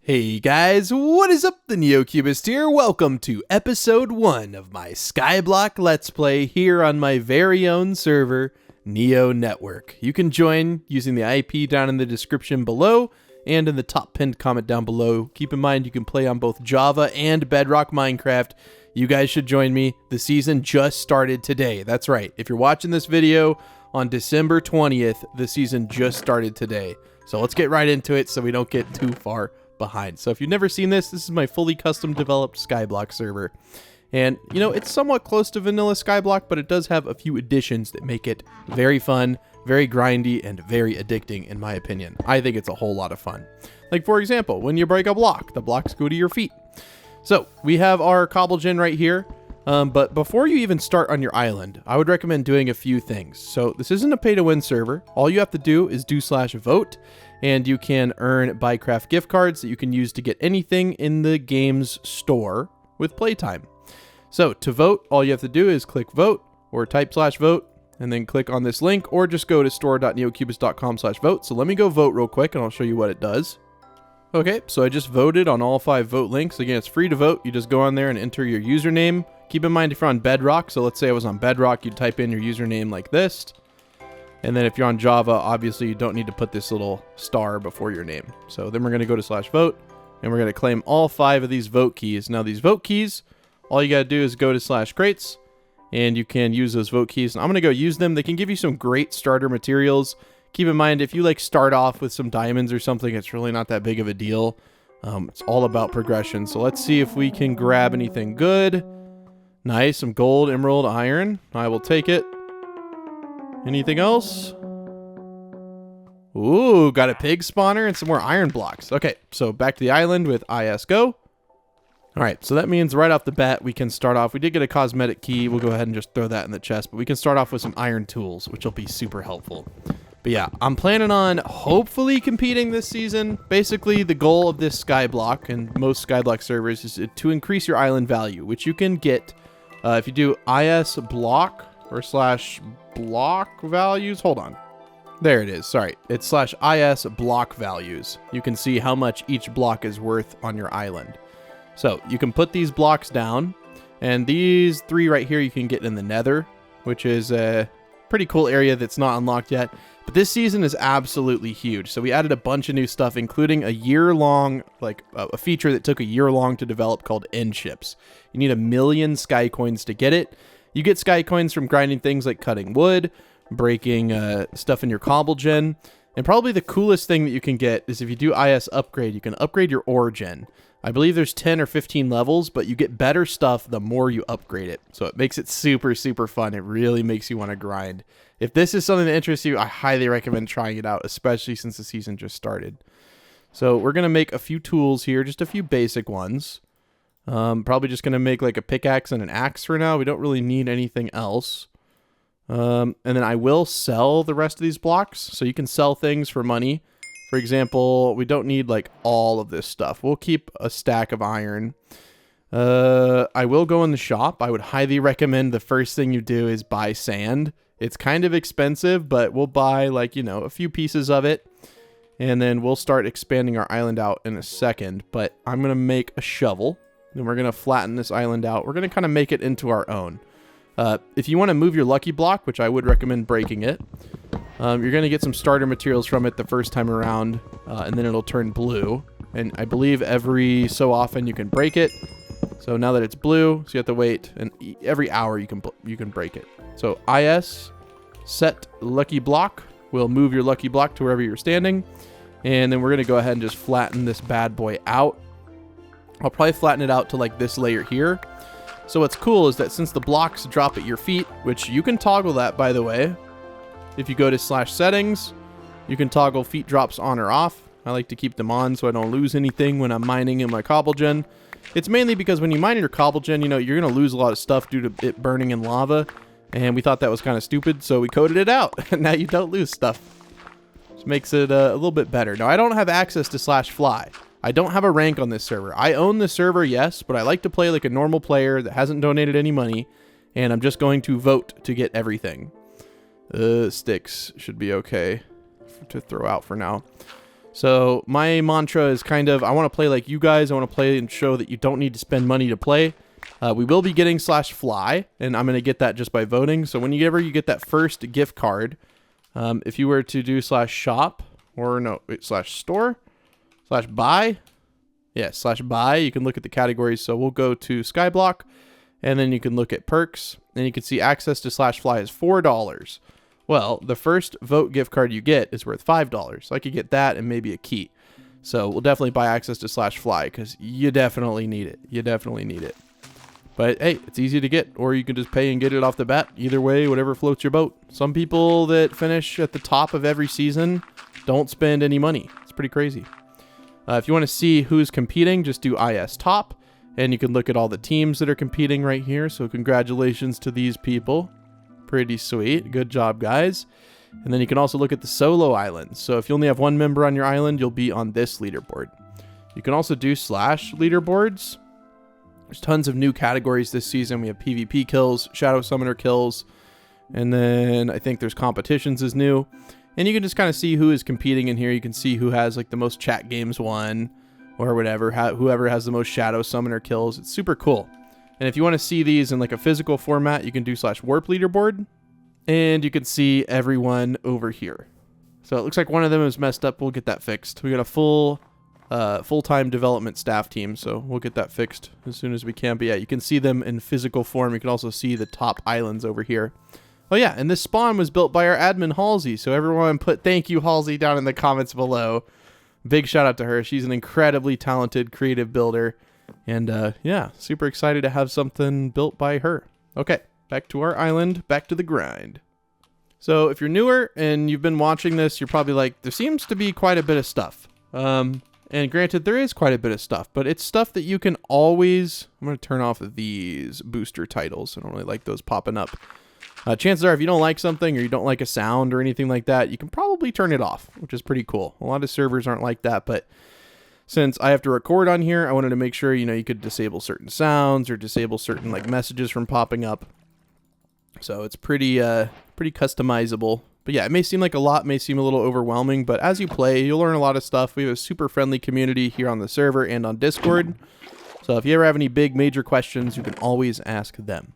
Hey guys, what is up? The NeoCubest here. Welcome to episode 1 of my Skyblock Let's Play here on my very own server, NeoNetwork. You can join using the IP down in the description below and in the top pinned comment down below. Keep in mind you can play on both Java and Bedrock Minecraft. You guys should join me. The season just started today. That's right. If you're watching this video on December 20th, the season just started today. So let's get right into it so we don't get too far behind. So if you've never seen this is my fully custom developed Skyblock server. And, you know, it's somewhat close to vanilla Skyblock, but it does have a few additions that make it very fun, very grindy, and very addicting, in my opinion. I think it's a whole lot of fun. Like, for example, when you break a block, the blocks go to your feet. So we have our cobble gen right here. But before you even start on your island, I would recommend doing a few things. So this isn't a pay-to-win server. All you have to do is do /vote, and you can earn Buycraft gift cards that you can use to get anything in the game's store with playtime. So to vote, all you have to do is click vote or type /vote and then click on this link, or just go to store.neocubest.com/vote. So let me go vote real quick and I'll show you what it does. Okay, so I just voted on all 5 vote links. Again, it's free to vote. You just go on there and enter your username. Keep in mind if you're on Bedrock, so let's say I was on Bedrock, you type in your username like this. And then if you're on Java, obviously you don't need to put this little star before your name. So then we're going to go to /vote, and we're going to claim all 5 of these vote keys. Now these vote keys, all you got to do is go to /crates, and you can use those vote keys. And I'm going to go use them. They can give you some great starter materials. Keep in mind, if you like start off with some diamonds or something, it's really not that big of a deal. It's all about progression. So let's see if we can grab anything good. Nice, some gold, emerald, iron. I will take it. Anything else? Ooh, got a pig spawner and some more iron blocks. Okay, so back to the island with ISGO. All right, so that means right off the bat, we can start off. We did get a cosmetic key. We'll go ahead and just throw that in the chest, but we can start off with some iron tools, which will be super helpful. But yeah, I'm planning on hopefully competing this season. Basically, the goal of this Skyblock and most Skyblock servers is to increase your island value, which you can get if you do is block or /block values. Hold on. There it is. Sorry. It's /is block values. You can see how much each block is worth on your island. So you can put these blocks down, and these 3 right here you can get in the Nether, which is a pretty cool area that's not unlocked yet. But this season is absolutely huge. So we added a bunch of new stuff, including a year-long, like a feature that took a year-long to develop called end ships. You need 1 million sky coins to get it. You get sky coins from grinding things like cutting wood, breaking stuff in your cobble gen. And probably the coolest thing that you can get is if you do IS upgrade, you can upgrade your ore gen. I believe there's 10 or 15 levels, but you get better stuff the more you upgrade it. So it makes it super, super fun. It really makes you want to grind. If this is something that interests you, I highly recommend trying it out, especially since the season just started. So we're going to make a few tools here, just a few basic ones. Probably just going to make like a pickaxe and an axe for now. We don't really need anything else. And then I will sell the rest of these blocks. So you can sell things for money. For example, we don't need like all of this stuff. We'll keep a stack of iron. I will go in the shop. I would highly recommend the first thing you do is buy sand. It's kind of expensive, but we'll buy like, you know, a few pieces of it. And then we'll start expanding our island out in a second. But I'm going to make a shovel. Then we're going to flatten this island out. We're going to kind of make it into our own. If you want to move your lucky block, which I would recommend breaking it, you're going to get some starter materials from it the first time around, and then it'll turn blue. And I believe every so often you can break it. So now that it's blue, so you have to wait, and every hour you can break it. So IS set lucky block will move your lucky block to wherever you're standing, and then we're going to go ahead and just flatten this bad boy out. I'll probably flatten it out to like this layer here. So what's cool is that since the blocks drop at your feet, which you can toggle that, by the way, if you go to /settings, you can toggle feet drops on or off. I like to keep them on so I don't lose anything when I'm mining in my cobble gen. It's mainly because when you mine in your cobble gen, you know, you're going to lose a lot of stuff due to it burning in lava. And we thought that was kind of stupid, so we coded it out. And now you don't lose stuff. Which makes it a little bit better. Now, I don't have access to /fly. I don't have a rank on this server. I own the server, yes, but I like to play like a normal player that hasn't donated any money. And I'm just going to vote to get everything. Sticks should be okay to throw out for now. So my mantra is kind of, I want to play like you guys. I want to play and show that you don't need to spend money to play. We will be getting /fly, and I'm going to get that just by voting. So whenever you get that first gift card, if you were to do /shop, or no, wait, /store, /buy, yeah, /buy, you can look at the categories. So we'll go to Skyblock, and then you can look at perks, and you can see access to /fly is $4. Well, the first vote gift card you get is worth $5. So I could get that and maybe a key. So we'll definitely buy access to /fly because you definitely need it. You definitely need it. But hey, it's easy to get, or you can just pay and get it off the bat. Either way, whatever floats your boat. Some people that finish at the top of every season don't spend any money. It's pretty crazy. If you want to see who's competing, just do IS top, and you can look at all the teams that are competing right here. So congratulations to these people. Pretty sweet. Good job, guys. And then you can also look at the solo islands. So if you only have one member on your island, you'll be on this leaderboard. You can also do /leaderboards. There's tons of new categories this season. We have PvP kills, Shadow Summoner kills, and then I think there's competitions is new. And you can just kind of see who is competing in here. You can see who has like the most chat games won or whatever, whoever has the most Shadow Summoner kills. It's super cool. And if you want to see these in like a physical format, you can do /warp leaderboard, and you can see everyone over here. So it looks like one of them is messed up. We'll get that fixed. We got a full-time development staff team, so we'll get that fixed as soon as we can. But yeah, you can see them in physical form. You can also see the top islands over here. Oh yeah, and this spawn was built by our admin Halsey, so everyone put thank you Halsey down in the comments below. Big shout out to her. She's an incredibly talented creative builder, and yeah, super excited to have something built by her. Okay, back to our island, back to the grind. So if you're newer and you've been watching this, you're probably like, there seems to be quite a bit of stuff. And granted, there is quite a bit of stuff, but it's stuff that you can always... I'm going to turn off these booster titles. I don't really like those popping up. Chances are, if you don't like something or you don't like a sound or anything like that, you can probably turn it off, which is pretty cool. A lot of servers aren't like that, but since I have to record on here, I wanted to make sure, you know, you could disable certain sounds or disable certain like messages from popping up. So it's pretty customizable. But yeah, it may seem like a lot, may seem a little overwhelming, but as you play, you'll learn a lot of stuff. We have a super friendly community here on the server and on Discord. So if you ever have any big major questions, you can always ask them.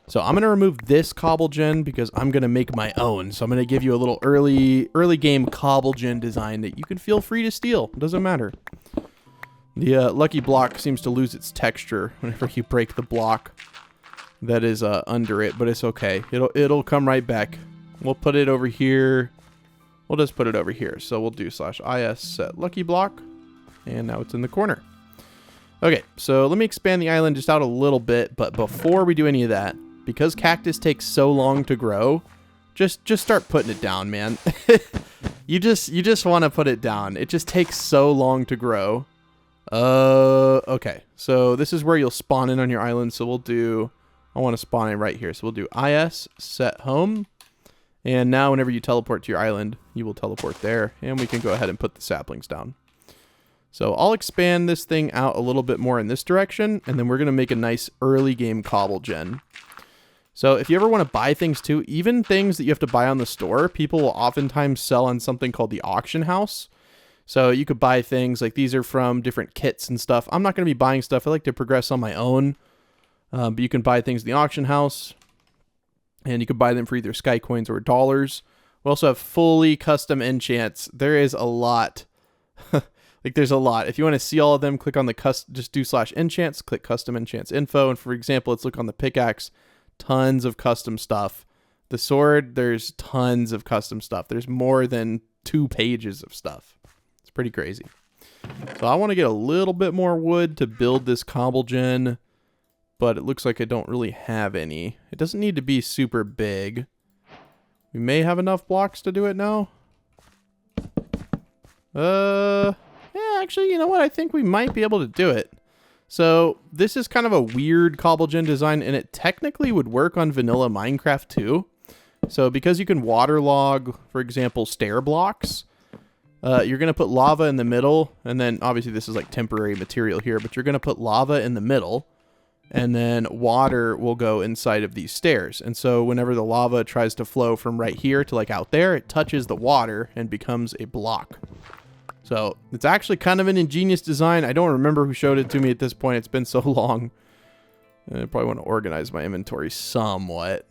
So I'm going to remove this cobble gen because I'm going to make my own. So I'm going to give you a little early game cobble gen design that you can feel free to steal. It doesn't matter. The lucky block seems to lose its texture whenever you break the block that is under it, but it's okay. It'll come right back. We'll put it over here. We'll just put it over here. So we'll do /is set lucky block. And now it's in the corner. Okay, so let me expand the island just out a little bit. But before we do any of that, because cactus takes so long to grow, just start putting it down, man. you just want to put it down. It just takes so long to grow. Okay, so this is where you'll spawn in on your island. So we'll do, I want to spawn in right here. So we'll do is set home. And now whenever you teleport to your island, you will teleport there. And we can go ahead and put the saplings down. So I'll expand this thing out a little bit more in this direction. And then we're going to make a nice early game cobble gen. So if you ever want to buy things too, even things that you have to buy on the store, people will oftentimes sell on something called the auction house. So you could buy things like these are from different kits and stuff. I'm not going to be buying stuff. I like to progress on my own. But you can buy things in the auction house. And you can buy them for either sky coins or dollars. We also have fully custom enchants. There is a lot. Like there's a lot. If you want to see all of them, click on the just do /enchants, click custom enchants info. And for example, let's look on the pickaxe. Tons of custom stuff. The sword, there's tons of custom stuff. There's more than 2 pages of stuff. It's pretty crazy. So I want to get a little bit more wood to build this cobble gen. But it looks like I don't really have any. It doesn't need to be super big. We may have enough blocks to do it now. Yeah, actually, you know what? I think we might be able to do it. So this is kind of a weird cobble gen design, and it technically would work on vanilla Minecraft too. So because you can waterlog, for example, stair blocks, you're going to put lava in the middle, and then obviously this is like temporary material here, but you're going to put lava in the middle. And then water will go inside of these stairs. And so whenever the lava tries to flow from right here to like out there, it touches the water and becomes a block. So it's actually kind of an ingenious design. I don't remember who showed it to me at this point. It's been so long. I probably want to organize my inventory somewhat.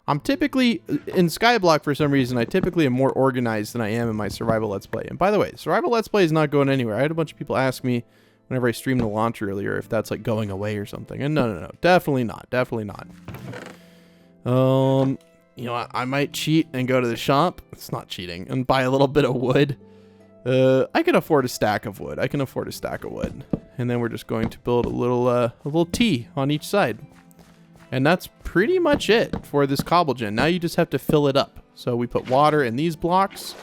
I'm typically, in Skyblock for some reason, I typically am more organized than I am in my survival Let's Play. And by the way, survival Let's Play is not going anywhere. I had a bunch of people ask me whenever I streamed the launch earlier if that's like going away or something. And no, definitely not. Definitely not. You know, I might cheat and go to the shop. It's not cheating. And buy a little bit of wood. I can afford a stack of wood. And then we're just going to build a little T on each side. And that's pretty much it for this cobble gen. Now you just have to fill it up. So we put water in these blocks.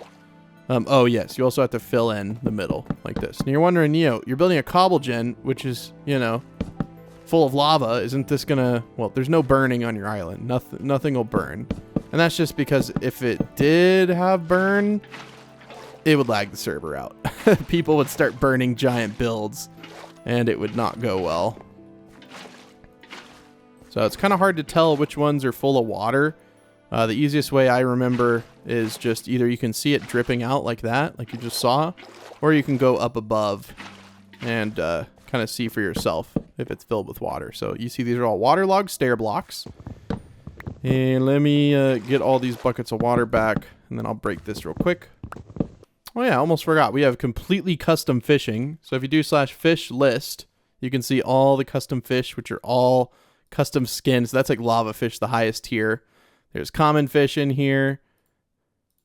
Oh yes, you also have to fill in the middle like this. And you're wondering, Neo, you're building a cobble gen, which is, you know, full of lava. Isn't this gonna, well, there's no burning on your island. Nothing will burn. And that's just because if it did have burn, it would lag the server out. People would start burning giant builds and it would not go well. So it's kind of hard to tell which ones are full of water. The easiest way I remember is just either you can see it dripping out like that, like you just saw, or you can go up above and kind of see for yourself if it's filled with water. So you see these are all waterlogged stair blocks. And let me get all these buckets of water back, and then I'll break this real quick. Oh yeah, I almost forgot. We have completely custom fishing. So if you do /fish list, you can see all the custom fish, which are all custom skins. That's like lava fish, the highest tier. There's common fish in here.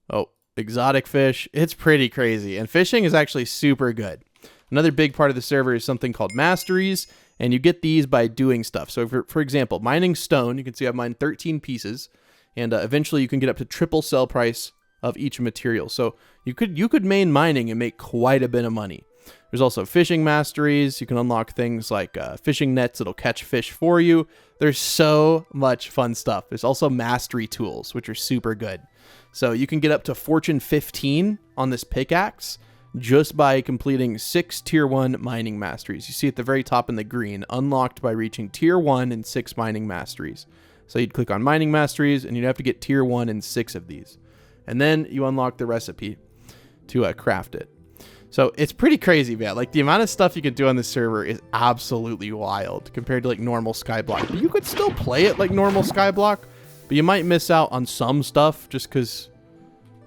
Oh, exotic fish. It's pretty crazy. And fishing is actually super good. Another big part of the server is something called Masteries. And you get these by doing stuff. So for example, mining stone, you can see I've mined 13 pieces. And eventually you can get up to triple sell price of each material. So you could main mining and make quite a bit of money. There's also fishing masteries. You can unlock things like fishing nets that'll catch fish for you. There's so much fun stuff. There's also mastery tools, which are super good. So you can get up to Fortune 15 on this pickaxe just by completing 6 tier 1 mining masteries. You see at the very top in the green, unlocked by reaching tier 1 and 6 mining masteries. So you'd click on mining masteries and you'd have to get tier 1 and 6 of these. And then you unlock the recipe to craft it. So it's pretty crazy, man. Like the amount of stuff you can do on this server is absolutely wild compared to like normal Skyblock. But you could still play it like normal Skyblock, but you might miss out on some stuff just because,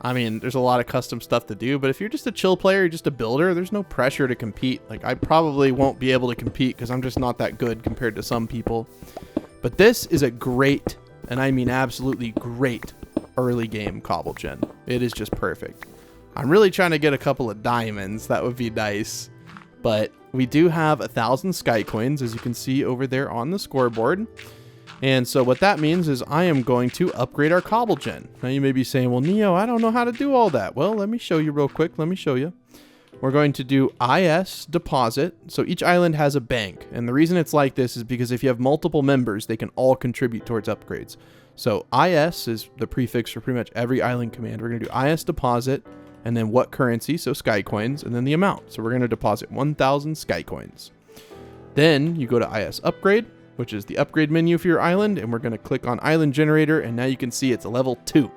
I mean, there's a lot of custom stuff to do. But if you're just a chill player, you're just a builder, there's no pressure to compete. Like I probably won't be able to compete because I'm just not that good compared to some people. But this is a great, and I mean absolutely great, early game cobble gen. It is just perfect. I'm really trying to get a couple of diamonds. That would be nice. But we do have 1,000 sky coins, as you can see over there on the scoreboard. And so what that means is I am going to upgrade our cobble gen. Now you may be saying, well, Neo, I don't know how to do all that. Well, let me show you real quick. Let me show you. We're going to do IS deposit. So each island has a bank. And the reason it's like this is because if you have multiple members, they can all contribute towards upgrades. So IS is the prefix for pretty much every island command. We're going to do IS deposit. And then what currency, so sky coins, and then the amount. So we're going to deposit 1,000 sky coins. Then you go to IS upgrade, which is the upgrade menu for your island, and we're going to click on island generator, and now you can see it's a level 2.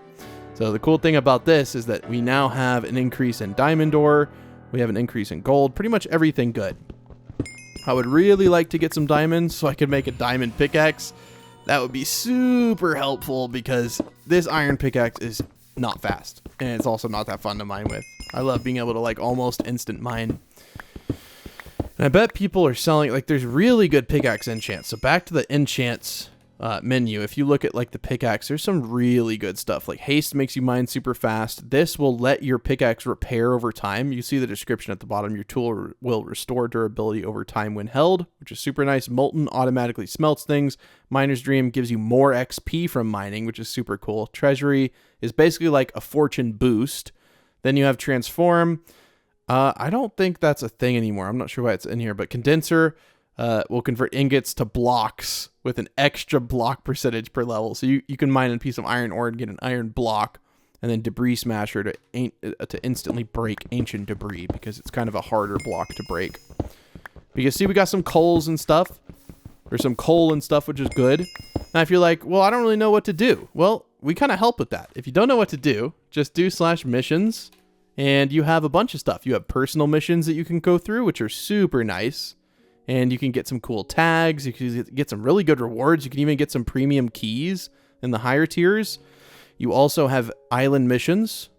So the cool thing about this is that we now have an increase in diamond ore, we have an increase in gold, pretty much everything good. I would really like to get some diamonds so I could make a diamond pickaxe. That would be super helpful because this iron pickaxe is not fast, and it's also not that fun to mine with. I love being able to like almost instant mine. And I bet people are selling, like there's really good pickaxe enchants. So back to the enchants menu, if you look at like the pickaxe, there's some really good stuff. Like haste makes you mine super fast. This will let your pickaxe repair over time. You see the description at the bottom. Your tool will restore durability over time when held, which is super nice. Molten automatically smelts things. Miner's Dream gives you more XP from mining, which is super cool. Treasury is basically like a fortune boost. Then you have Transform. I don't think that's a thing anymore. I'm not sure why it's in here, but Condenser will convert ingots to blocks with an extra block percentage per level. So you can mine a piece of iron ore and get an iron block, and then Debris Smasher to instantly break ancient debris because it's kind of a harder block to break. But you can see we got some coals and stuff, or some coal and stuff, which is good. Now if you're like, well, I don't really know what to do. Well, we kind of help with that. If you don't know what to do, just do /missions And you have a bunch of stuff. You have personal missions that you can go through, which are super nice. And you can get some cool tags. You can get some really good rewards. You can even get some premium keys in the higher tiers. You also have island missions,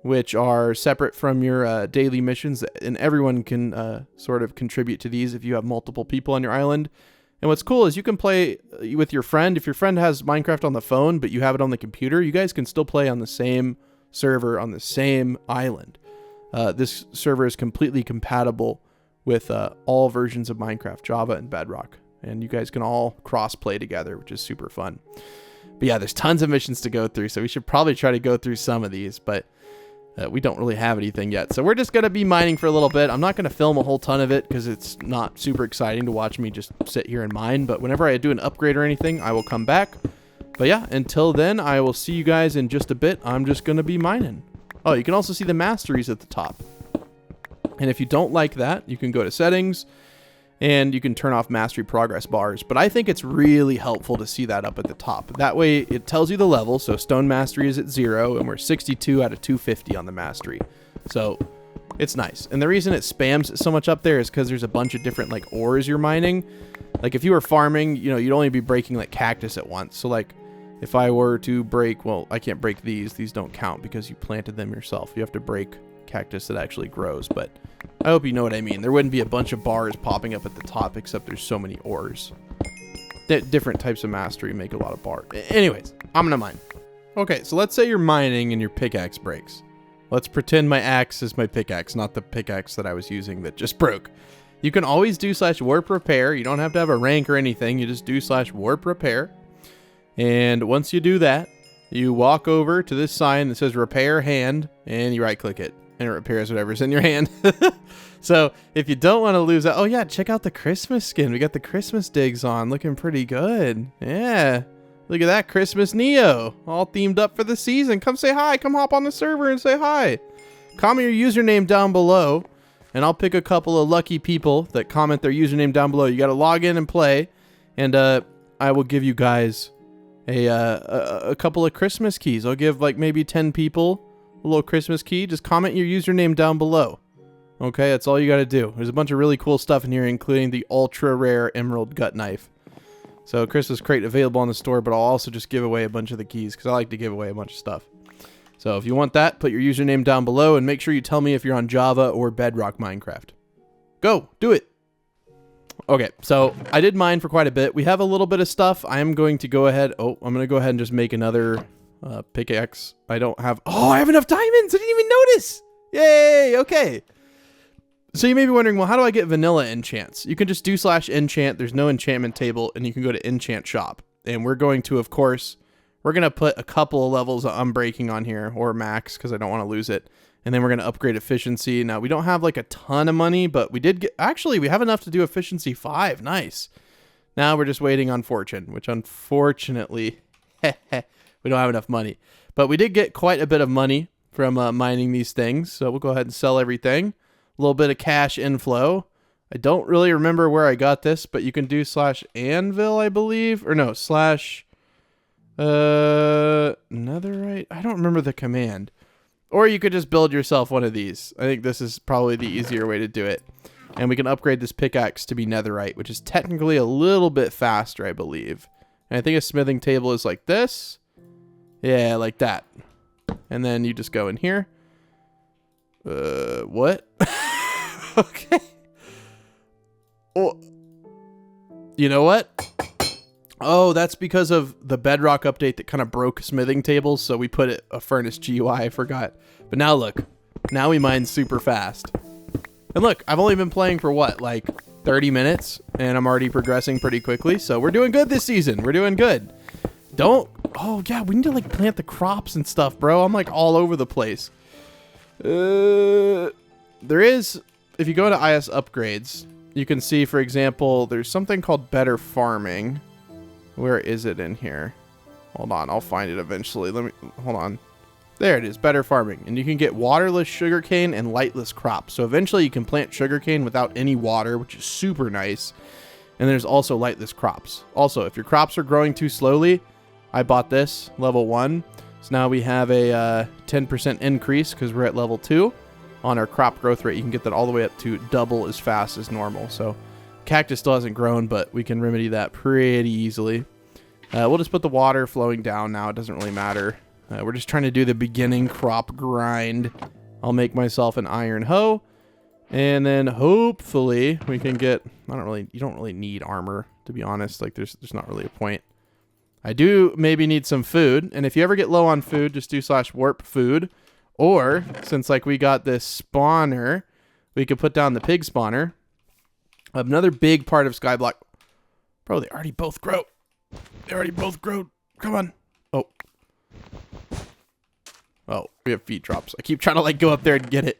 which are separate from your daily missions. And everyone can sort of contribute to these if you have multiple people on your island. And what's cool is you can play with your friend. If your friend has Minecraft on the phone, but you have it on the computer, you guys can still play on the same server on the same island. This server is completely compatible with all versions of Minecraft, Java and Bedrock. And you guys can all cross-play together, which is super fun. But yeah, there's tons of missions to go through, so we should probably try to go through some of these, but we don't really have anything yet. So we're just going to be mining for a little bit. I'm not going to film a whole ton of it because it's not super exciting to watch me just sit here and mine. But whenever I do an upgrade or anything, I will come back. But yeah, until then, I will see you guys in just a bit. I'm just going to be mining. Oh, you can also see the Masteries at the top. And if you don't like that, you can go to settings and you can turn off mastery progress bars. But I think it's really helpful to see that up at the top. That way it tells you the level. So stone mastery is at 0 and we're 62 out of 250 on the mastery. So it's nice. And the reason it spams it so much up there is because there's a bunch of different like ores you're mining. Like if you were farming, you know, you'd only be breaking like cactus at once. So like if I were to break, well, I can't break these. These don't count because you planted them yourself. You have to break cactus that actually grows, but I hope you know what I mean. There wouldn't be a bunch of bars popping up at the top, except there's so many ores. Different types of mastery make a lot of bars. Anyways, I'm gonna mine. Okay, so let's say you're mining and your pickaxe breaks. Let's pretend my axe is my pickaxe, not the pickaxe that I was using that just broke. You can always do /warp repair. You don't have to have a rank or anything. You just do /warp repair. And once you do that, you walk over to this sign that says repair hand and you right click it. And it repairs whatever's in your hand. So if you don't want to lose that, oh yeah, check out the Christmas skin. We got the Christmas digs on, looking pretty good. Yeah, look at that, Christmas Neo, all themed up for the season. Come say hi, come hop on the server and say hi. Comment your username down below, and I'll pick a couple of lucky people that comment their username down below. You got to log in and play, and I will give you guys a couple of Christmas keys. I'll give like maybe 10 people a little Christmas key. Just comment your username down below. Okay, that's all you got to do. There's a bunch of really cool stuff in here, including the ultra rare emerald gut knife. So Christmas crate available in the store, but I'll also just give away a bunch of the keys because I like to give away a bunch of stuff. So if you want that, put your username down below and make sure you tell me if you're on Java or Bedrock Minecraft. Go, do it. Okay, so I did mine for quite a bit. We have a little bit of stuff. I am going to go ahead. Oh, I'm going to go ahead and just make another pickaxe. I don't have. Oh, I have enough diamonds. I didn't even notice. Yay. Okay. So you may be wondering, well, how do I get vanilla enchants? You can just do /enchant. There's no enchantment table, and you can go to enchant shop. And we're going to, of course, we're going to put a couple of levels of unbreaking on here, or max, because I don't want to lose it. And then we're going to upgrade efficiency. Now, we don't have like a ton of money, but we did get, actually, we have enough to do efficiency 5. Nice. Now we're just waiting on fortune, which unfortunately, we don't have enough money. But we did get quite a bit of money from mining these things. So we'll go ahead and sell everything. A little bit of cash inflow. I don't really remember where I got this, but you can do /anvil, I believe. Or no, /netherite. I don't remember the command. Or you could just build yourself one of these. I think this is probably the easier way to do it. And we can upgrade this pickaxe to be netherite, which is technically a little bit faster, I believe. And I think a smithing table is like this. Yeah, like that. And then you just go in here. What? Okay. Well, you know what? Oh, that's because of the Bedrock update that kind of broke smithing tables, so we put a furnace GUI, I forgot. But now look, now we mine super fast. And look, I've only been playing for what, like 30 minutes, and I'm already progressing pretty quickly, so we're doing good this season. We're doing good. Oh yeah, we need to like plant the crops and stuff, bro. I'm like all over the place. There is, if you go to IS upgrades, you can see, for example, there's something called better farming. Where is it in here? Hold on, I'll find it eventually. Hold on. There it is, better farming. And you can get waterless sugarcane and lightless crops. So eventually you can plant sugarcane without any water, which is super nice. And there's also lightless crops. Also, if your crops are growing too slowly, I bought this, level 1. So now we have a 10% increase because we're at level 2. on our crop growth rate, you can get that all the way up to double as fast as normal. So cactus still hasn't grown, but we can remedy that pretty easily. We'll just put the water flowing down now. It doesn't really matter. We're just trying to do the beginning crop grind. I'll make myself an iron hoe, and then hopefully we can get, you don't really need armor, to be honest. Like there's not really a point. I do maybe need some food, and if you ever get low on food, just do /warp food. Or, since like we got this spawner, we could put down the pig spawner. Another big part of Skyblock. Bro, they already both grow. They already both grow. Come on. Oh. Oh, we have feed drops. I keep trying to like go up there and get it.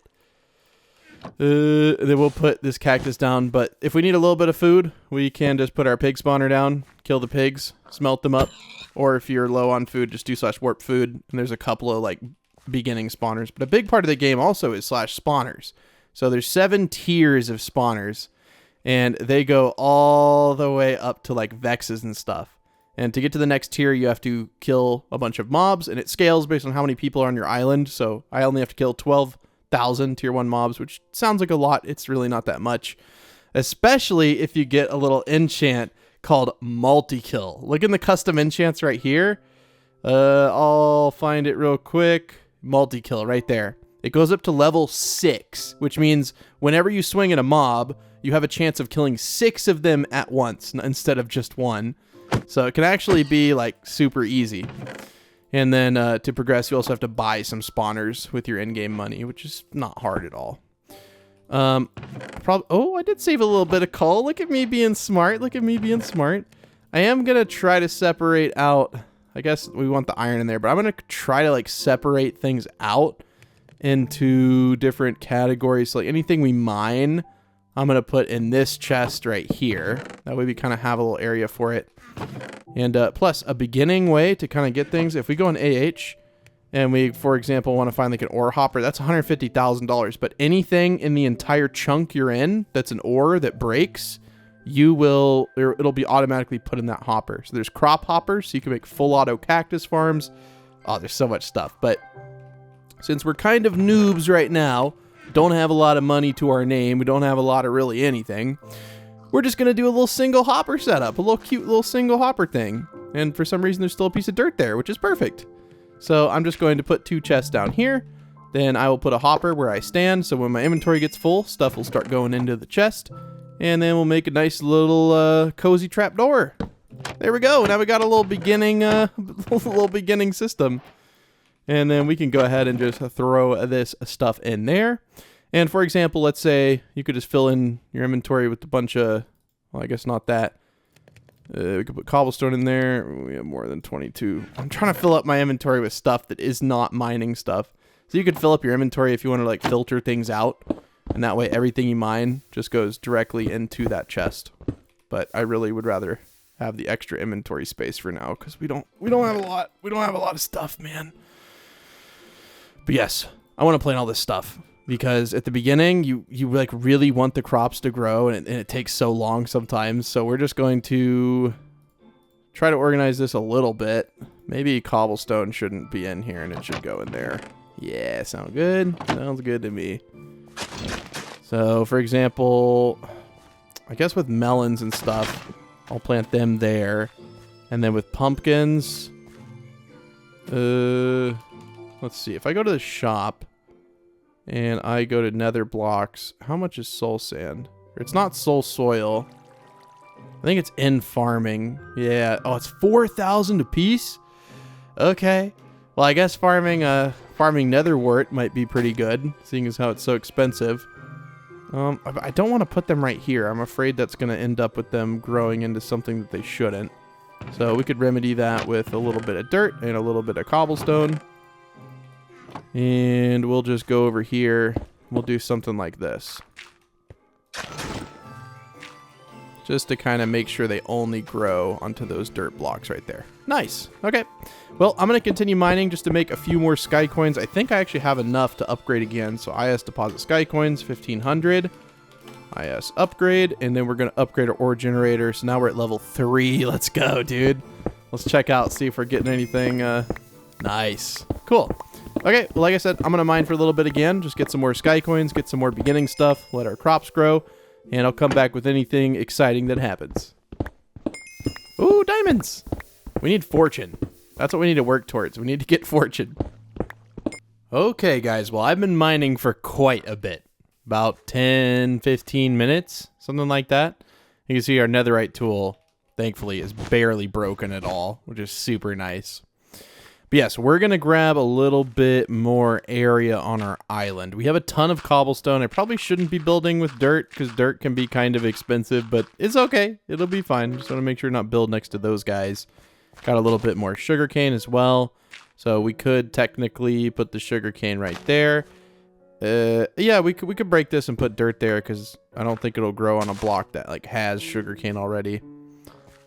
Then we'll put this cactus down. But if we need a little bit of food, we can just put our pig spawner down, kill the pigs, smelt them up. Or if you're low on food, just do /warp food. And there's a couple of like beginning spawners. But a big part of the game also is /spawners. So there's 7 tiers of spawners. And they go all the way up to like vexes and stuff. And to get to the next tier, you have to kill a bunch of mobs. And it scales based on how many people are on your island. So I only have to kill 12,000 tier 1 mobs, which sounds like a lot. It's really not that much. Especially if you get a little enchant called multi-kill. Look in the custom enchants right here. I'll find it real quick. Multi-kill right there. It goes up to level 6, which means whenever you swing at a mob, you have a chance of killing 6 of them at once instead of just 1. So it can actually be like super easy. And then to progress, you also have to buy some spawners with your in-game money, which is not hard at all. Oh, I did save a little bit of coal. Look at me being smart. Look at me being smart. I am going to try to separate out. I guess we want the iron in there, but I'm going to try to like separate things out into different categories. So like anything we mine, I'm going to put in this chest right here. That way we kind of have a little area for it. And plus a beginning way to kind of get things. If we go in AH and we, for example, want to find like an ore hopper, that's $150,000. But anything in the entire chunk you're in that's an ore that breaks, it'll be automatically put in that hopper. So there's crop hoppers, so you can make full auto cactus farms. Oh, there's so much stuff. But since we're kind of noobs right now, don't have a lot of money to our name, we don't have a lot of really anything, we're just going to do a little single hopper setup, a little cute little single hopper thing. And for some reason, there's still a piece of dirt there, which is perfect. So I'm just going to put 2 chests down here. Then I will put a hopper where I stand. So when my inventory gets full, stuff will start going into the chest. And then we'll make a nice little cozy trap door. There we go. Now we got a little beginning system. And then we can go ahead and just throw this stuff in there. And for example, let's say you could just fill in your inventory with a bunch of, well, I guess not that. We could put cobblestone in there. We have more than 22. I'm trying to fill up my inventory with stuff that is not mining stuff. So you could fill up your inventory if you want to like filter things out. And that way everything you mine just goes directly into that chest. But I really would rather have the extra inventory space for now because we don't have a lot. We don't have a lot of stuff, man. But yes, I want to plant all this stuff because at the beginning you like really want the crops to grow and it takes so long sometimes. So we're just going to try to organize this a little bit. Maybe cobblestone shouldn't be in here and it should go in there. Yeah, sound good? Sounds good to me. So for example, I guess with melons and stuff, I'll plant them there. And then with pumpkins, let's see. If I go to the shop and I go to nether blocks, how much is soul sand? It's not soul soil. I think it's in farming. Yeah. Oh, it's 4,000 a piece? Okay. Well, I guess farming nether wart might be pretty good, seeing as how it's so expensive. I don't want to put them right here. I'm afraid that's going to end up with them growing into something that they shouldn't. So we could remedy that with a little bit of dirt and a little bit of cobblestone. And we'll just go over here. We'll do something like this. Just to kind of make sure they only grow onto those dirt blocks right there. Nice. Okay. Well, I'm going to continue mining just to make a few more sky coins. I think I actually have enough to upgrade again. So IS deposit sky coins, 1,500. IS upgrade. And then we're going to upgrade our ore generator. So now we're at level 3. Let's go, dude. Let's check out, see if we're getting anything. Nice. Cool. Okay, well, like I said, I'm going to mine for a little bit again. Just get some more sky coins, get some more beginning stuff, let our crops grow, and I'll come back with anything exciting that happens. Ooh, diamonds! We need fortune. That's what we need to work towards. We need to get fortune. Okay, guys. Well, I've been mining for quite a bit. About 10, 15 minutes, something like that. You can see our netherite tool, thankfully, is barely broken at all, which is super nice. But yes, we're going to grab a little bit more area on our island. We have a ton of cobblestone. I probably shouldn't be building with dirt because dirt can be kind of expensive, but it's okay. It'll be fine. Just want to make sure not build next to those guys. Got a little bit more sugarcane as well. So we could technically put the sugarcane right there. Yeah, we could break this and put dirt there because I don't think it'll grow on a block that like has sugarcane already.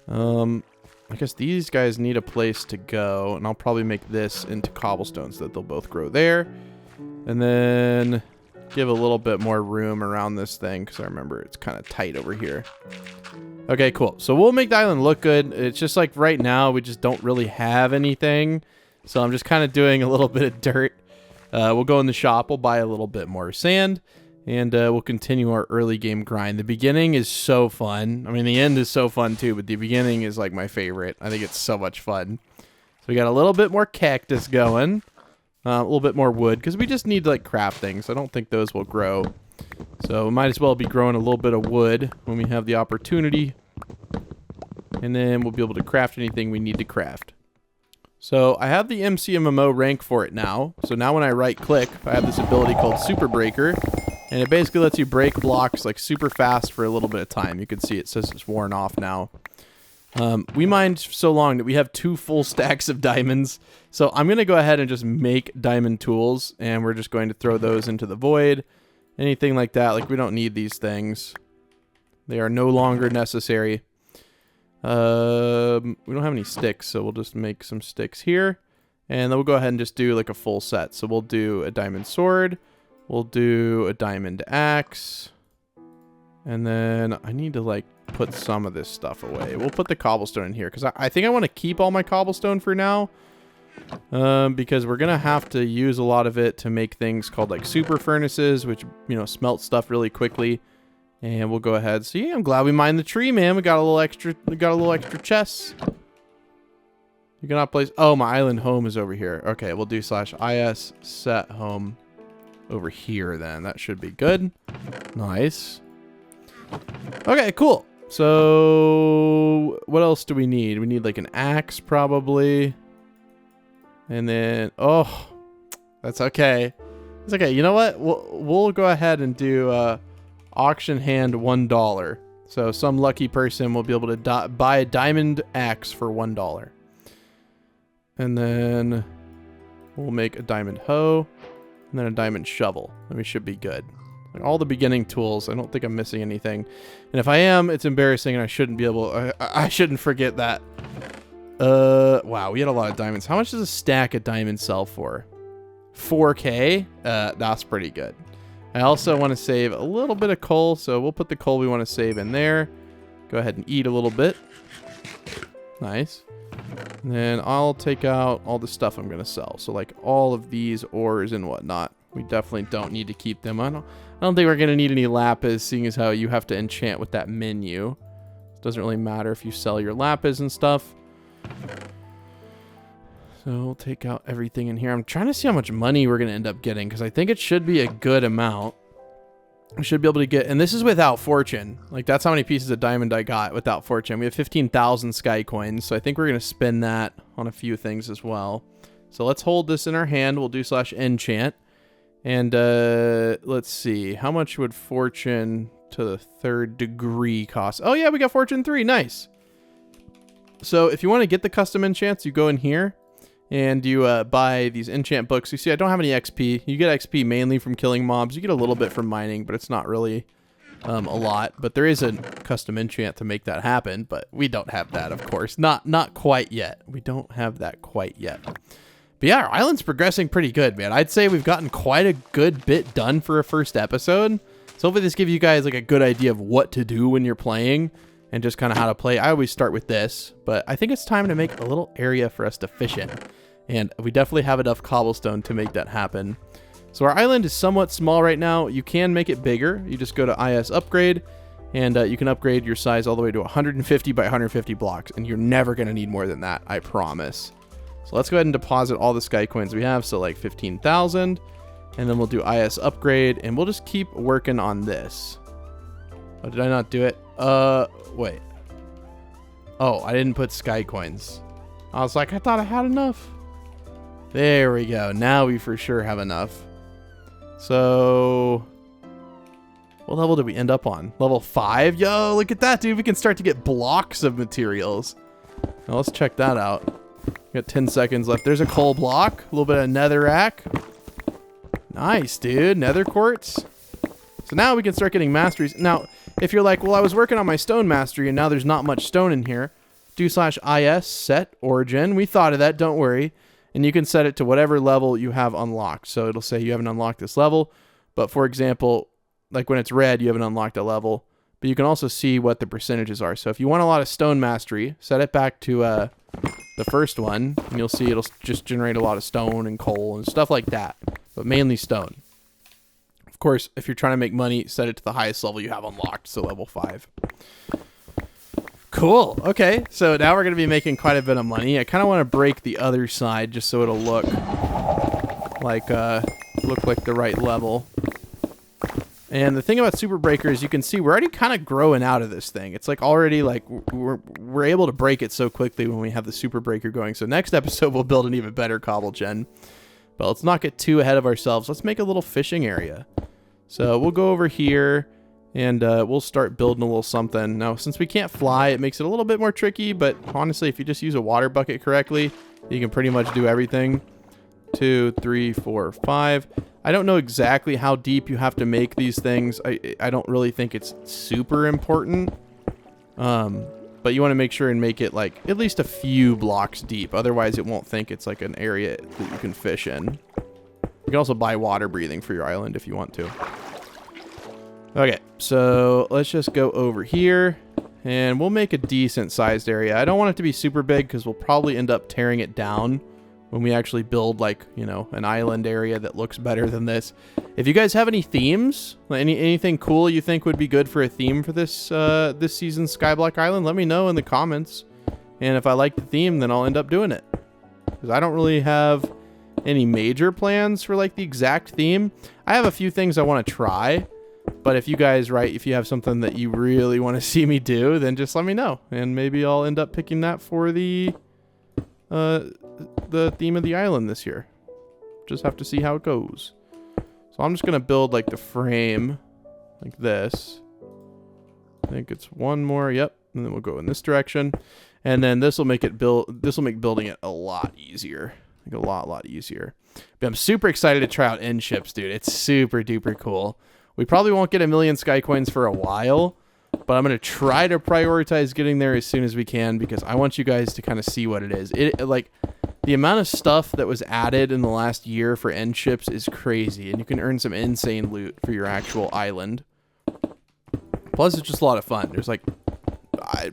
I guess these guys need a place to go, and I'll probably make this into cobblestone so that they'll both grow there. And then give a little bit more room around this thing because I remember it's kind of tight over here. Okay, cool. So we'll make the island look good. It's just like right now we just don't really have anything. So I'm just kind of doing a little bit of dirt. We'll go in the shop. We'll buy a little bit more sand. And we'll continue our early game grind. The beginning is so fun. I mean, the end is so fun too, but the beginning is like my favorite. I think it's so much fun. So we got a little bit more cactus going. A little bit more wood, because we just need to like craft things. I don't think those will grow. So we might as well be growing a little bit of wood when we have the opportunity. And then we'll be able to craft anything we need to craft. So I have the MCMMO rank for it now. So now when I right click, I have this ability called Super Breaker. And it basically lets you break blocks like super fast for a little bit of time. You can see it says it's worn off now. We mined so long that we have 2 full stacks of diamonds. So I'm going to go ahead and just make diamond tools. And we're just going to throw those into the void. Anything like that. Like we don't need these things. They are no longer necessary. We don't have any sticks. So we'll just make some sticks here. And then we'll go ahead and just do like a full set. So we'll do a diamond sword. We'll do a diamond axe. And then I need to like put some of this stuff away. We'll put the cobblestone in here because I think I want to keep all my cobblestone for now. Because we're going to have to use a lot of it to make things called like super furnaces, which, you know, smelt stuff really quickly. And we'll go ahead. See, I'm glad we mined the tree, man. We got a little extra chests. You cannot place. Oh, my island home is over here. Okay, we'll do /is set home over here then. That should be good. Nice. Okay, cool. So what else do we need? We need like an axe probably. And then, oh, that's okay. It's okay. You know what? We'll go ahead and do auction hand $1. So some lucky person will be able to buy a diamond axe for $1. And then we'll make a diamond hoe. And then a diamond shovel. And we should be good. Like all the beginning tools. I don't think I'm missing anything. And if I am, it's embarrassing and I shouldn't be able... I shouldn't forget that. Wow, we had a lot of diamonds. How much does a stack of diamonds sell for? 4K? That's pretty good. I also want to save a little bit of coal. So we'll put the coal we want to save in there. Go ahead and eat a little bit. Nice. And then I'll take out all the stuff I'm going to sell. So like all of these ores and whatnot. We definitely don't need to keep them. I don't think we're going to need any lapis, seeing as how you have to enchant with that menu. It doesn't really matter if you sell your lapis and stuff. So we'll take out everything in here. I'm trying to see how much money we're going to end up getting because I think it should be a good amount. We should be able to get, and this is without fortune. Like that's how many pieces of diamond I got without fortune. We have 15,000 sky coins, so I think we're going to spend that on a few things as well. So let's hold this in our hand. We'll do /enchant. And let's see, how much would fortune to the 3rd degree cost? Oh yeah, we got fortune 3, nice. So if you want to get the custom enchants, you go in here and you buy these enchant books. You see, I don't have any XP. You get XP mainly from killing mobs. You get a little bit from mining, but it's not really a lot. But there is a custom enchant to make that happen, but we don't have that, of course. Not quite yet. We don't have that quite yet. But yeah, our island's progressing pretty good, man. I'd say we've gotten quite a good bit done for a first episode. So hopefully this gives you guys like a good idea of what to do when you're playing and just kind of how to play. I always start with this, but I think it's time to make a little area for us to fish in. And we definitely have enough cobblestone to make that happen. So our island is somewhat small right now. You can make it bigger. You just go to IS upgrade, and you can upgrade your size all the way to 150 by 150 blocks. And you're never going to need more than that, I promise. So let's go ahead and deposit all the sky coins we have. So like 15,000. And then we'll do IS upgrade, and we'll just keep working on this. Oh, did I not do it? Wait. Oh, I didn't put sky coins. I was like, I thought I had enough. There we go. Now we for sure have enough. So, what level did we end up on? Level 5? Yo, look at that, dude. We can start to get blocks of materials. Now let's check that out. We got 10 seconds left. There's a coal block. A little bit of netherrack. Nice, dude. Nether quartz. So now we can start getting masteries. Now, if you're like, well, I was working on my stone mastery and now there's not much stone in here, do /is set origin. We thought of that. Don't worry. And you can set it to whatever level you have unlocked. So it'll say you haven't unlocked this level. But for example, like when it's red, you haven't unlocked a level. But you can also see what the percentages are. So if you want a lot of stone mastery, set it back to the first one. And you'll see it'll just generate a lot of stone and coal and stuff like that. But mainly stone. Of course, if you're trying to make money, set it to the highest level you have unlocked. So level 5. Cool. Okay, so now we're going to be making quite a bit of money. I kind of want to break the other side just so it'll look like the right level. And the thing about super breakers, you can see we're already kind of growing out of this thing. It's like already like we're able to break it so quickly when we have the super breaker going. So next episode we'll build an even better cobble gen. But let's not get too ahead of ourselves. Let's make a little fishing area. So we'll go over here. And we'll start building a little something. Now, since we can't fly, it makes it a little bit more tricky. But honestly, if you just use a water bucket correctly, you can pretty much do everything. 2, 3, 4, 5. I don't know exactly how deep you have to make these things. I don't really think it's super important. But you want to make sure and make it like at least a few blocks deep. Otherwise, it won't think it's like an area that you can fish in. You can also buy water breathing for your island if you want to. Okay, so let's just go over here, and we'll make a decent sized area. I don't want it to be super big because we'll probably end up tearing it down when we actually build, like, you know, an island area that looks better than this. If you guys have any themes, anything cool you think would be good for a theme for this this season's Skyblock Island, let me know in the comments. And if I like the theme, then I'll end up doing it. Because I don't really have any major plans for, like, the exact theme. I have a few things I want to try. But if you guys, if you have something that you really want to see me do, then just let me know. And maybe I'll end up picking that for the theme of the island this year. Just have to see how it goes. So I'm just going to build like the frame like this. I think it's one more. Yep. And then we'll go in this direction. And then this will make building it a lot easier. Like a lot easier. But I'm super excited to try out end ships, dude. It's super duper cool. We probably won't get 1,000,000 sky coins for a while, but I'm going to try to prioritize getting there as soon as we can because I want you guys to kind of see what it is. Like, the amount of stuff that was added in the last year for end ships is crazy, and you can earn some insane loot for your actual island. Plus, it's just a lot of fun. There's like, I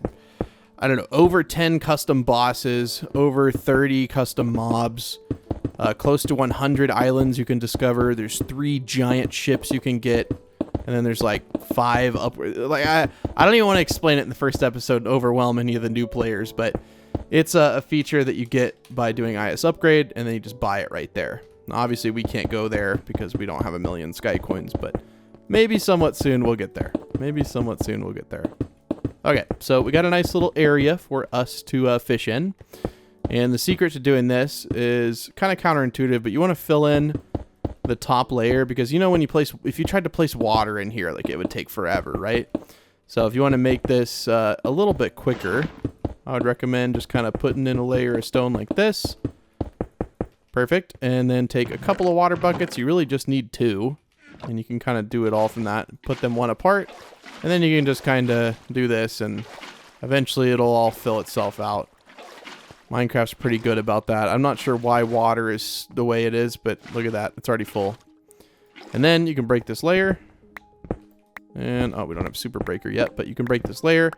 don't know, over 10 custom bosses, over 30 custom mobs. Close to 100 islands you can discover. There's 3 giant ships you can get. And then there's like 5 upward. Like I don't even want to explain it in the first episode and overwhelm any of the new players. But it's a feature that you get by doing IS upgrade. And then you just buy it right there. Now, obviously, we can't go there because we don't have 1,000,000 sky coins. But maybe somewhat soon we'll get there. Okay, so we got a nice little area for us to fish in. And the secret to doing this is kind of counterintuitive, but you want to fill in the top layer because, you know, if you tried to place water in here, like it would take forever, right? So if you want to make this a little bit quicker, I would recommend just kind of putting in a layer of stone like this. Perfect. And then take a couple of water buckets. You really just need 2. And you can kind of do it all from that. Put them one apart. And then you can just kind of do this and eventually it'll all fill itself out. Minecraft's pretty good about that. I'm not sure why water is the way it is, but look at that. It's already full. And then you can break this layer. And, oh, we don't have super breaker yet, but you can break this layer.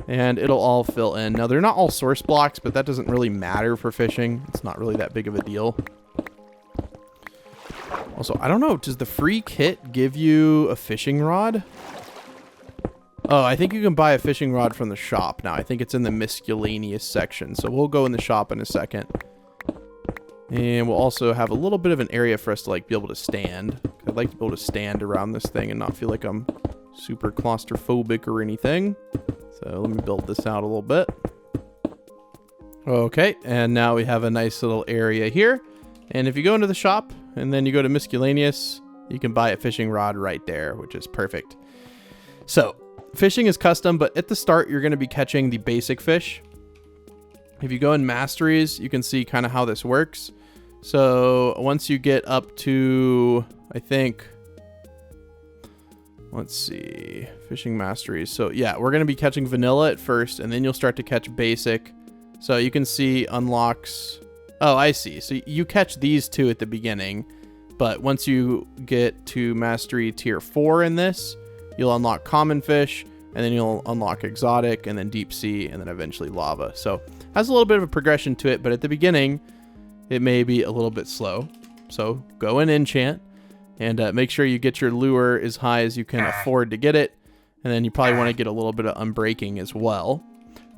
and it'll all fill in. Now, they're not all source blocks, but that doesn't really matter for fishing. It's not really that big of a deal. Also, I don't know, does the free kit give you a fishing rod? Oh, I think you can buy a fishing rod from the shop now. I think it's in the miscellaneous section, so we'll go in the shop in a second. And we'll also have a little bit of an area for us to like be able to stand. I'd like to be able to stand around this thing and not feel like I'm super claustrophobic or anything. So let me build this out a little bit. Okay, and now we have a nice little area here. And if you go into the shop and then you go to miscellaneous, you can buy a fishing rod right there, which is perfect. So fishing is custom, but at the start, you're going to be catching the basic fish. If you go in Masteries, you can see kind of how this works. So once you get up to, I think, let's see, fishing Masteries. So yeah, we're going to be catching vanilla at first, and then you'll start to catch basic. So you can see unlocks. Oh, I see. So you catch these two at the beginning, but once you get to Mastery Tier 4 in this, you'll unlock common fish, and then you'll unlock exotic, and then deep sea, and then eventually lava. So it has a little bit of a progression to it, but at the beginning, it may be a little bit slow. So go and enchant, and make sure you get your lure as high as you can afford to get it, and then you probably want to get a little bit of unbreaking as well.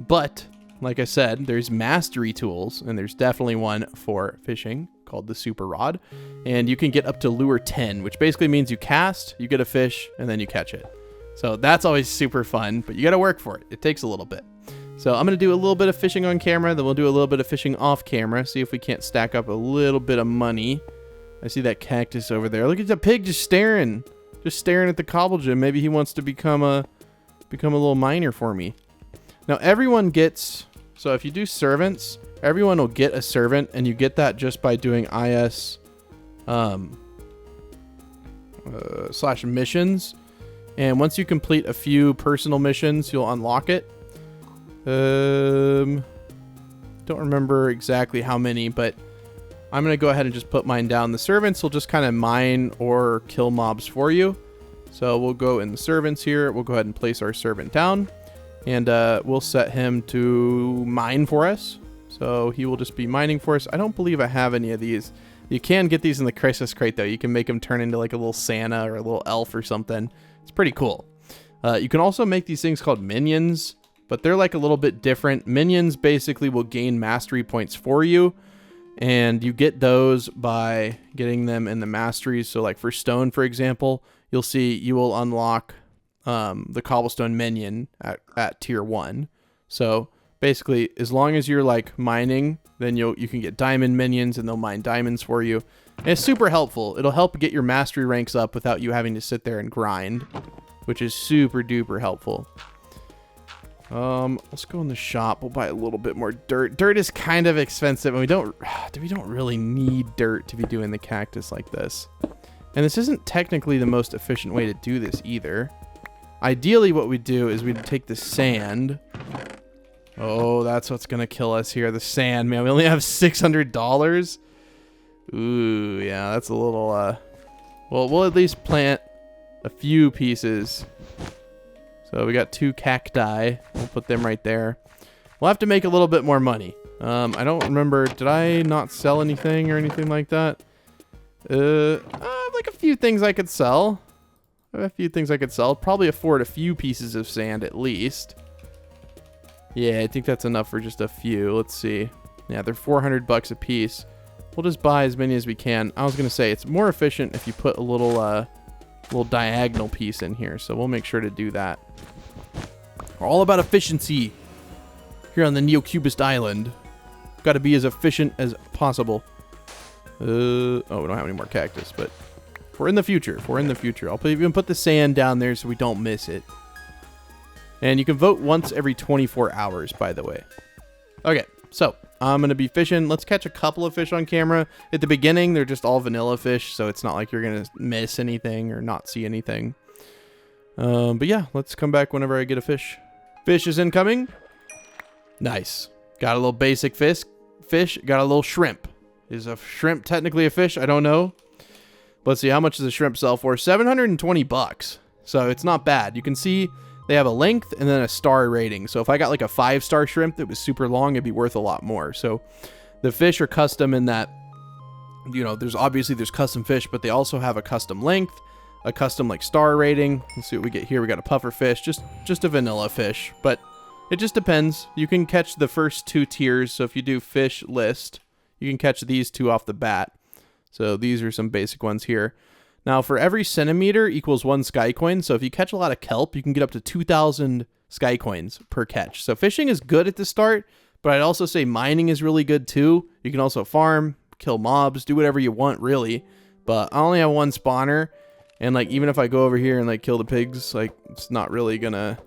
But like I said, there's mastery tools, and there's definitely one for fishing called the super rod, and you can get up to lure 10, which basically means you cast, you get a fish, and then you catch it. So that's always super fun, but you got to work for it. It takes a little bit. So I'm going to do a little bit of fishing on camera, then we'll do a little bit of fishing off camera, see if we can't stack up a little bit of money. I see that cactus over there. Look at the pig just staring at the cobble gym. Maybe he wants to become a little miner for me. Now everyone gets, so if you do servants, everyone will get a servant, and you get that just by doing IS / missions. And once you complete a few personal missions, you'll unlock it. Don't remember exactly how many, but I'm going to go ahead and just put mine down. The servants will just kind of mine or kill mobs for you. So we'll go in the servants here. We'll go ahead and place our servant down, and we'll set him to mine for us. So he will just be mining for us. I don't believe I have any of these. You can get these in the crisis crate, though. You can make them turn into like a little Santa or a little elf or something. It's pretty cool. You can also make these things called minions, but they're like a little bit different. Minions basically will gain mastery points for you, and you get those by getting them in the masteries. So like for stone, for example, you'll see you will unlock the cobblestone minion at tier 1. So basically, as long as you're like mining, then you can get diamond minions, and they'll mine diamonds for you. And it's super helpful. It'll help get your mastery ranks up without you having to sit there and grind, which is super duper helpful. Let's go in the shop. We'll buy a little bit more dirt. Dirt is kind of expensive, and we don't really need dirt to be doing the cactus like this. And this isn't technically the most efficient way to do this either. Ideally, what we do is we'd take the sand. Oh, that's what's gonna kill us here. The sand, man. We only have $600. Ooh, yeah, that's a little, well, we'll at least plant a few pieces. So we got 2 cacti. We'll put them right there. We'll have to make a little bit more money. I don't remember, did I not sell anything or anything like that? I have like a few things I could sell. Probably afford a few pieces of sand at least. Yeah, I think that's enough for just a few. Let's see. Yeah, they're $400 a piece. We'll just buy as many as we can. I was going to say, it's more efficient if you put a little diagonal piece in here. So we'll make sure to do that. We're all about efficiency here on the NeoCubest island. Got to be as efficient as possible. Oh, we don't have any more cactus, but we're in the future. I'll even put the sand down there so we don't miss it. And you can vote once every 24 hours, by the way. Okay, so I'm going to be fishing. Let's catch a couple of fish on camera. At the beginning, they're just all vanilla fish, so it's not like you're going to miss anything or not see anything. But yeah, let's come back whenever I get a fish. Fish is incoming. Nice. Got a little basic fish. Got a little shrimp. Is a shrimp technically a fish? I don't know. Let's see, how much does a shrimp sell for? $720. So it's not bad. You can see they have a length and then a star rating. So if I got like a 5-star shrimp that was super long, it'd be worth a lot more. So the fish are custom in that, you know, there's custom fish, but they also have a custom length, a custom like star rating. Let's see what we get here. We got a puffer fish, just a vanilla fish, but it just depends. You can catch the first 2 tiers. So if you do fish list, you can catch these 2 off the bat. So these are some basic ones here. Now, for every centimeter equals 1 sky coin. So if you catch a lot of kelp, you can get up to 2,000 sky coins per catch. So fishing is good at the start, but I'd also say mining is really good too. You can also farm, kill mobs, do whatever you want really. But I only have 1 spawner, and like even if I go over here and like kill the pigs, like it's not really gonna,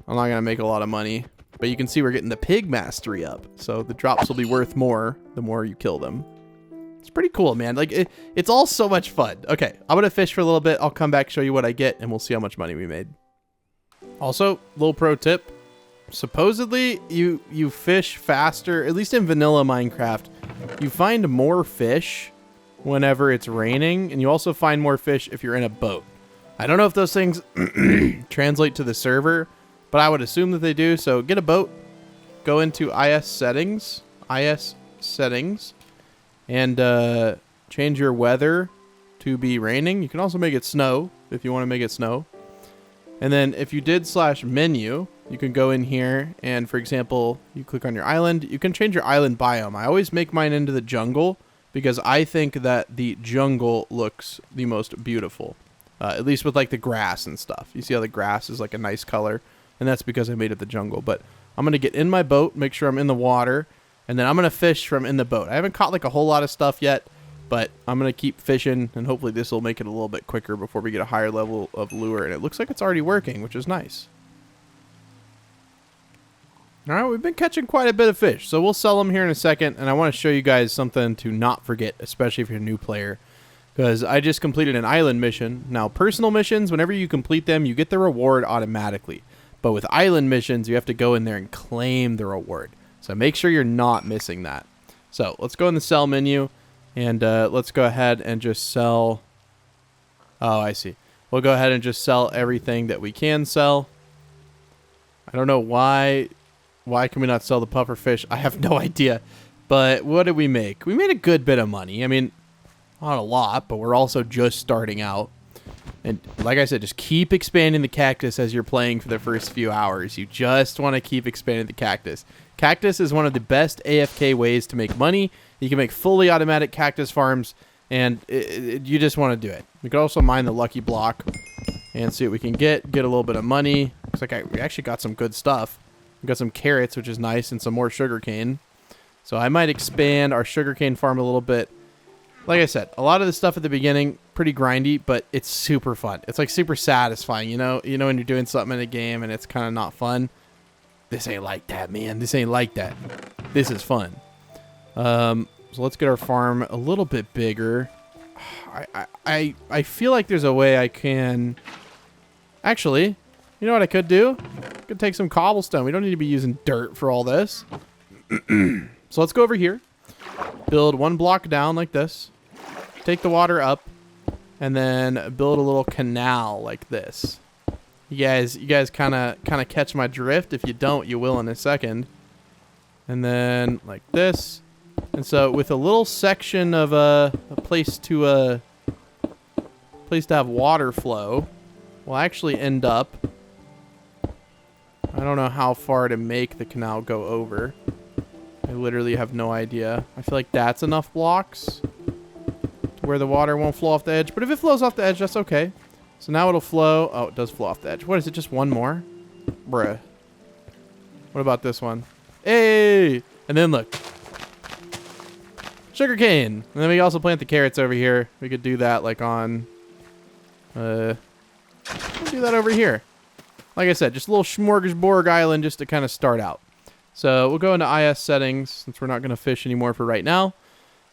I'm not gonna make a lot of money. But you can see we're getting the pig mastery up. So the drops will be worth more the more you kill them. It's pretty cool, man. Like it's all so much fun. Okay, I'm gonna fish for a little bit. I'll come back, show you what I get, and we'll see how much money we made. Also, little pro tip. Supposedly, you fish faster, at least in vanilla Minecraft. You find more fish whenever it's raining, and you also find more fish if you're in a boat. I don't know if those things translate to the server, but I would assume that they do. So get a boat, go into IS settings, and change your weather to be raining. You can also make it snow if you want to make it snow. And then if you did /menu, you can go in here and, for example, you click on your island. You can change your island biome. I always make mine into the jungle because I think that the jungle looks the most beautiful, at least with like the grass and stuff. You see how the grass is like a nice color, and that's because I made it the jungle. But I'm going to get in my boat, make sure I'm in the water, and then I'm going to fish from in the boat. I haven't caught like a whole lot of stuff yet, but I'm going to keep fishing, and hopefully this will make it a little bit quicker before we get a higher level of lure. And it looks like it's already working, which is nice. All right, we've been catching quite a bit of fish, so we'll sell them here in a second. And I want to show you guys something to not forget, especially if you're a new player, because I just completed an island mission. Now, personal missions, whenever you complete them, you get the reward automatically. But with island missions, you have to go in there and claim the reward. So make sure you're not missing that. So let's go in the sell menu, and let's go ahead and just sell. Oh, I see. We'll go ahead and just sell everything that we can sell. I don't know why. Why can we not sell the puffer fish? I have no idea. But what did we make? We made a good bit of money. I mean, not a lot, but we're also just starting out. And like I said, just keep expanding the cactus as you're playing for the first few hours. You just want to keep expanding the cactus. Cactus is one of the best AFK ways to make money. You can make fully automatic cactus farms, and you just want to do it. We could also mine the lucky block and see what we can get a little bit of money. Looks like we actually got some good stuff. We got some carrots, which is nice, and some more sugarcane. So I might expand our sugarcane farm a little bit. Like I said, a lot of the stuff at the beginning, pretty grindy, but it's super fun. It's like super satisfying, you know when you're doing something in a game and it's kind of not fun. This ain't like that, man. This ain't like that. This is fun. So let's get our farm a little bit bigger. I feel like there's a way I can... Actually, you know what I could do? I could take some cobblestone. We don't need to be using dirt for all this. So let's go over here. Build 1 block down like this. Take the water up. And then build a little canal like this. You guys kind of catch my drift. If you don't, you will in a second. And then like this. And so with a little section of a place to have water flow, we'll actually end up... I don't know how far to make the canal go over. I literally have no idea. I feel like that's enough blocks to where the water won't flow off the edge. But if it flows off the edge, that's okay. So now it'll flow. Oh, it does flow off the edge. What is it? Just one more? Bruh. What about this one? Hey! And then look. Sugarcane. And then we also plant the carrots over here. We could do that like on... we'll do that over here. Like I said, just a little smorgasbord island just to kind of start out. So we'll go into IS settings since we're not going to fish anymore for right now.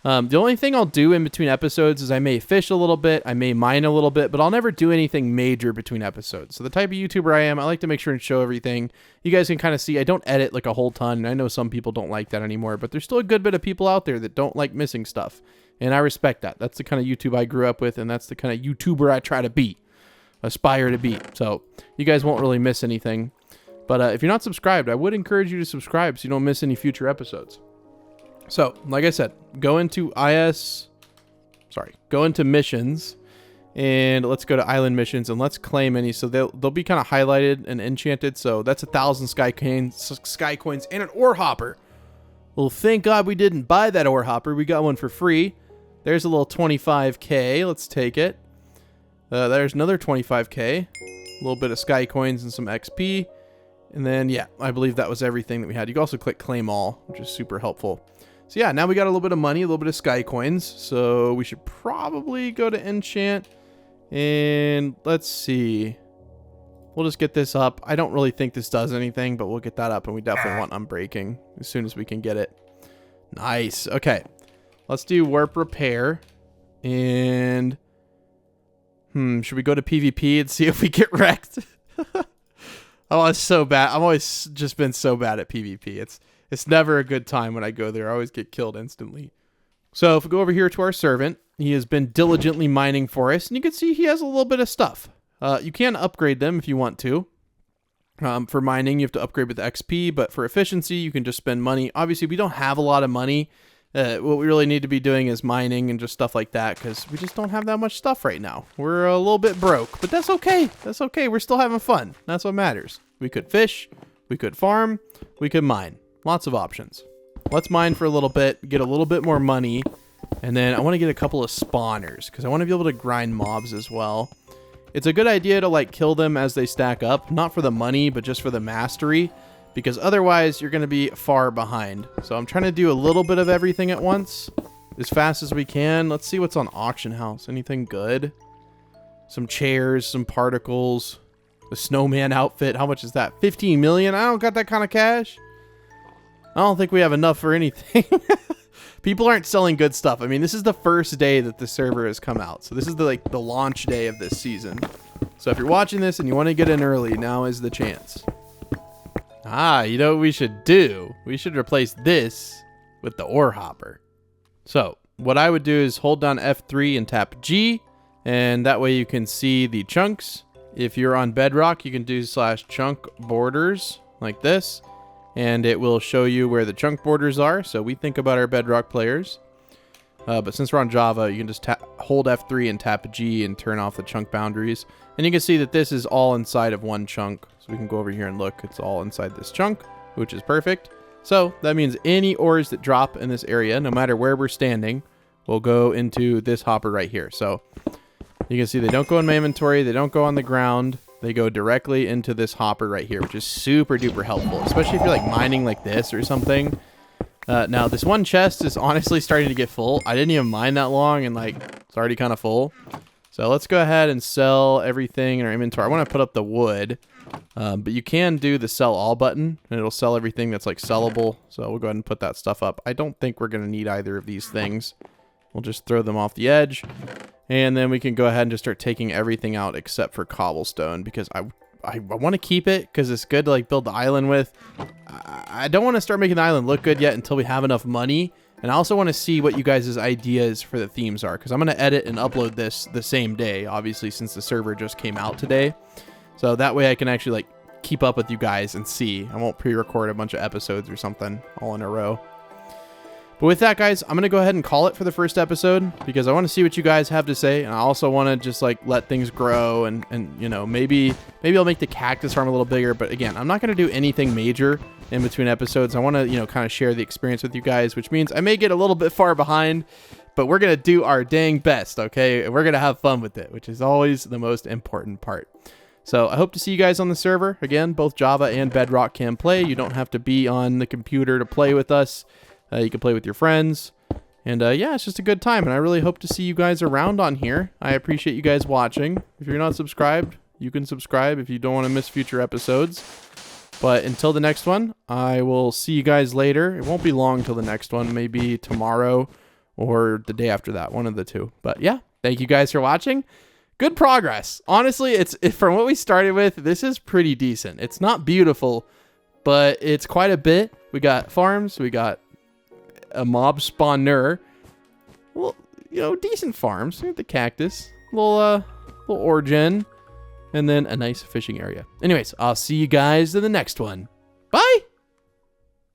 The only thing I'll do in between episodes is I may fish a little bit, I may mine a little bit, but I'll never do anything major between episodes. So the type of YouTuber I am, I like to make sure and show everything. You guys can kind of see I don't edit like a whole ton, and I know some people don't like that anymore, but there's still a good bit of people out there that don't like missing stuff, and I respect that. That's the kind of YouTube I grew up with, and that's the kind of YouTuber I try to be. aspire to be. So you guys won't really miss anything. But if you're not subscribed, I would encourage you to subscribe so you don't miss any future episodes. So, like I said, go into missions, and let's go to island missions, and let's claim any. So they'll be kind of highlighted and enchanted. So that's 1,000 sky coins and an ore hopper. Well, thank God we didn't buy that ore hopper. We got one for free. There's a little 25k. Let's take it. There's another 25k. A little bit of sky coins and some XP. And then, yeah, I believe that was everything that we had. You can also click claim all, which is super helpful. So yeah, now we got a little bit of money, a little bit of sky coins. So we should probably go to enchant. And let's see. We'll just get this up. I don't really think this does anything, but we'll get that up. And we definitely want unbreaking as soon as we can get it. Nice. Okay. Let's do warp repair. And should we go to PvP and see if we get wrecked? Oh, it's so bad. I've always just been so bad at PvP. It's never a good time when I go there. I always get killed instantly. So if we go over here to our servant, he has been diligently mining for us, and you can see he has a little bit of stuff. You can upgrade them if you want to. For mining, you have to upgrade with XP, but for efficiency, you can just spend money. Obviously, we don't have a lot of money. What we really need to be doing is mining and just stuff like that, because we just don't have that much stuff right now. We're a little bit broke, but that's okay. That's okay. We're still having fun. That's what matters. We could fish, we could farm, we could mine. Lots of options. Let's mine for a little bit, get a little bit more money, and then I want to get a couple of spawners, because I want to be able to grind mobs as well. It's a good idea to like kill them as they stack up, not for the money, but just for the mastery, because otherwise you're going to be far behind. So I'm trying to do a little bit of everything at once as fast as we can. Let's see what's on auction house. Anything good? Some chairs, some particles, a snowman outfit. How much is that? 15 million? I don't got that kind of cash. I don't think we have enough for anything. People aren't selling good stuff. I mean, this is the first day that the server has come out. So this is the launch day of this season. So if you're watching this and you want to get in early, now is the chance. You know what we should do? We should replace this with the ore hopper. So what I would do is hold down F3 and tap G, and that way you can see the chunks. If you're on Bedrock, you can do /chunk borders like this, and it will show you where the chunk borders are. So we think about our Bedrock players. But since we're on Java, you can just hold F3 and tap G and turn off the chunk boundaries. And you can see that this is all inside of one chunk. So we can go over here and look. It's all inside this chunk, which is perfect. So that means any ores that drop in this area, no matter where we're standing, will go into this hopper right here. So you can see they don't go in my inventory. They don't go on the ground. They go directly into this hopper right here, which is super duper helpful, especially if you're like mining like this or something. Now this one chest is honestly starting to get full. I didn't even mine that long, and like it's already kind of full. So let's go ahead and sell everything in our inventory. I want to put up the wood, but you can do the sell all button, and it'll sell everything that's like sellable. So we'll go ahead and put that stuff up. I don't think we're going to need either of these things. We'll just throw them off the edge, and then we can go ahead and just start taking everything out except for cobblestone, because I want to keep it because it's good to like build the island with. I don't want to start making the island look good yet until we have enough money. And I also want to see what you guys' ideas for the themes are, because I'm going to edit and upload this the same day, obviously, since the server just came out today. So that way I can actually like keep up with you guys and see. I won't pre-record a bunch of episodes or something all in a row. But with that, guys, I'm going to go ahead and call it for the first episode, because I want to see what you guys have to say. And I also want to just like let things grow, and you know, maybe I'll make the cactus farm a little bigger. But again, I'm not going to do anything major in between episodes. I want to, you know, kind of share the experience with you guys, which means I may get a little bit far behind, but we're going to do our dang best. Okay. We're going to have fun with it, which is always the most important part. So I hope to see you guys on the server. Again, both Java and Bedrock can play. You don't have to be on the computer to play with us. You can play with your friends, and yeah, it's just a good time, and I really hope to see you guys around on here. I appreciate you guys watching. If you're not subscribed, you can subscribe if you don't want to miss future episodes. But until the next one, I will see you guys later. It won't be long till the next one, maybe tomorrow or the day after that, one of the two. But yeah, thank you guys for watching. Good progress. Honestly, from what we started with, this is pretty decent. It's not beautiful, but it's quite a bit. We got farms, we got a mob spawner, well, you know, decent farms. The cactus, little origin, and then a nice fishing area. Anyways, I'll see you guys in the next one. Bye!